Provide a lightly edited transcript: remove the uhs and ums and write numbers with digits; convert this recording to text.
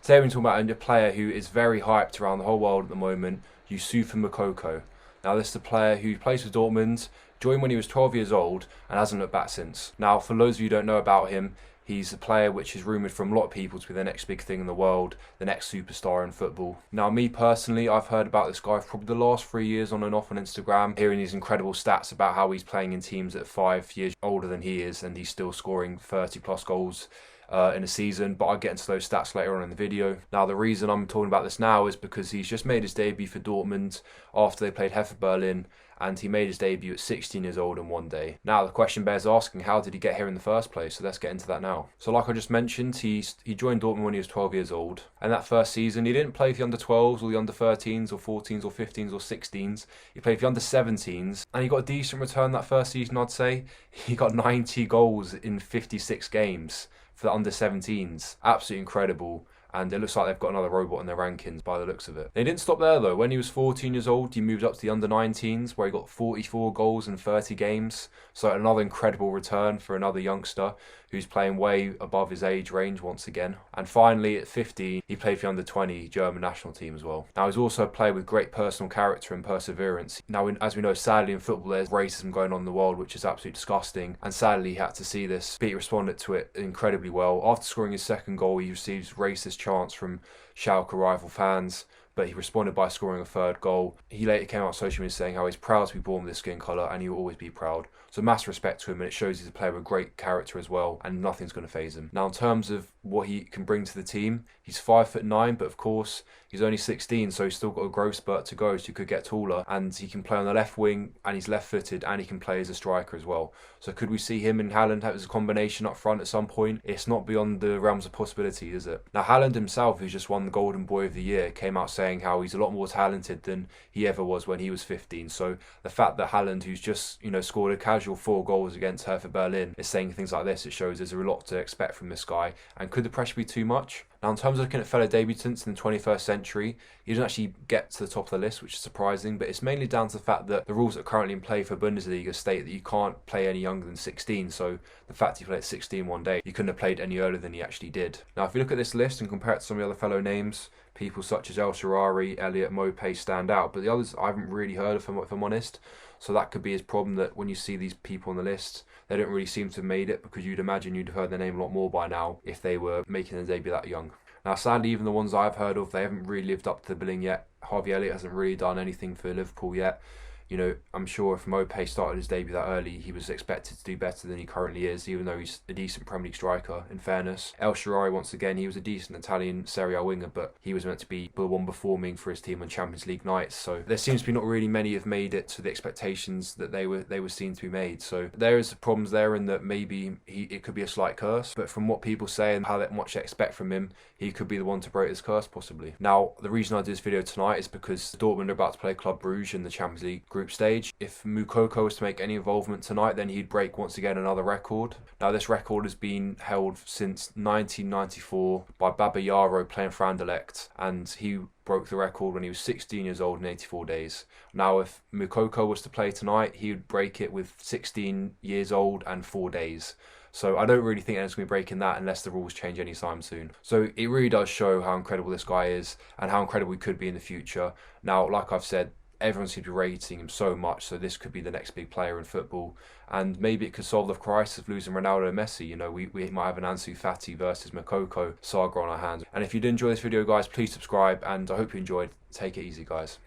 Today we're talking about a player who is very hyped around the whole world at the moment, Moukoko. Now this is a player who plays for Dortmund, joined when he was 12 years old and hasn't looked back since. Now for those of you who don't know about him, he's a player which is rumoured from a lot of people to be the next big thing in the world, the next superstar in football. Now me personally, I've heard about this guy for probably the last 3 years on and off on Instagram, hearing these incredible stats about how he's playing in teams that are 5 years older than he is and he's still scoring 30 plus goals in a season, but I'll get into those stats later on in the video. Now the reason I'm talking about this now is because he's just made his debut for Dortmund after they played Hertha Berlin, and he made his debut at 16 years old in one day. Now the question bears asking, how did he get here in the first place? So let's get into that now. So like I just mentioned, he joined Dortmund when he was 12 years old, and that first season he didn't play for the under 12s or the under 13s or 14s or 15s or 16s. He played for the under 17s, and he got a decent return that first season, I'd say. He got 90 goals in 56 games for the under 17s. Absolutely incredible. And it looks like they've got another robot in their rankings by the looks of it. They didn't stop there though. When he was 14 years old, he moved up to the under 19s where he got 44 goals in 30 games. So another incredible return for another youngster who's playing way above his age range once again. And finally at 15, he played for the under 20 German national team as well. Now he's also a player with great personal character and perseverance. Now as we know, sadly in football there's racism going on in the world, which is absolutely disgusting. And sadly he had to see this, but he responded to it incredibly well. After scoring his second goal, he receives racist chants from Schalke rival fans, but he responded by scoring a third goal. He later came out on social media saying how he's proud to be born with this skin colour and he will always be proud. So massive respect to him, and it shows he's a player with great character as well, and nothing's going to faze him. Now in terms of what he can bring to the team, he's 5'9", but of course he's only 16, so he's still got a growth spurt to go, so he could get taller, and he can play on the left wing, and he's left-footed, and he can play as a striker as well. So could we see him and Haaland have as a combination up front at some point? It's not beyond the realms of possibility, is it? Now Haaland himself, who's just won the Golden Boy of the Year, came out saying how he's a lot more talented than he ever was when he was 15. So the fact that Haaland, who's just scored a casual 4 goals against Hertha Berlin, is saying things like this, it shows there's a lot to expect from this guy. And could the pressure be too much? Now in terms of looking at fellow debutants in the 21st century, he doesn't actually get to the top of the list, which is surprising, but it's mainly down to the fact that the rules that are currently in play for Bundesliga state that you can't play any younger than 16, so the fact he played at 16 one day, he couldn't have played any earlier than he actually did. Now if you look at this list and compare it to some of the other fellow names, people such as El Shaarawy, Elliot, Mope stand out, but the others I haven't really heard of, if I'm honest. So that could be his problem, that when you see these people on the list, they don't really seem to have made it, because you'd imagine you'd have heard their name a lot more by now if they were making their debut that young. Now sadly, even the ones I've heard of, they haven't really lived up to the billing yet. Harvey Elliott hasn't really done anything for Liverpool yet. I'm sure if Mope started his debut that early, he was expected to do better than he currently is, even though he's a decent Premier League striker, in fairness. El Shaarawy, once again, he was a decent Italian Serie A winger, but he was meant to be the one performing for his team on Champions League nights. So there seems to be not really many have made it to the expectations that they were seen to be made. So there is problems there in that maybe it could be a slight curse, but from what people say and how much they expect from him, he could be the one to break this curse possibly. Now the reason I did this video tonight is because Dortmund are about to play Club Brugge in the Champions League group stage. If Moukoko was to make any involvement tonight, then he'd break once again another record. Now this record has been held since 1994 by Baba Yaro playing for Anderlecht, and he broke the record when he was 16 years old in 84 days. Now if Moukoko was to play tonight, he would break it with 16 years old and 4 days. So I don't really think anyone's going to be breaking that unless the rules change anytime soon. So it really does show how incredible this guy is and how incredible he could be in the future. Now, like I've said, everyone seems to be rating him so much, so this could be the next big player in football, and maybe it could solve the crisis of losing Ronaldo and Messi. We might have an Ansu Fati versus Moukoko saga on our hands. And if you did enjoy this video, guys, please subscribe, and I hope you enjoyed. Take it easy, guys.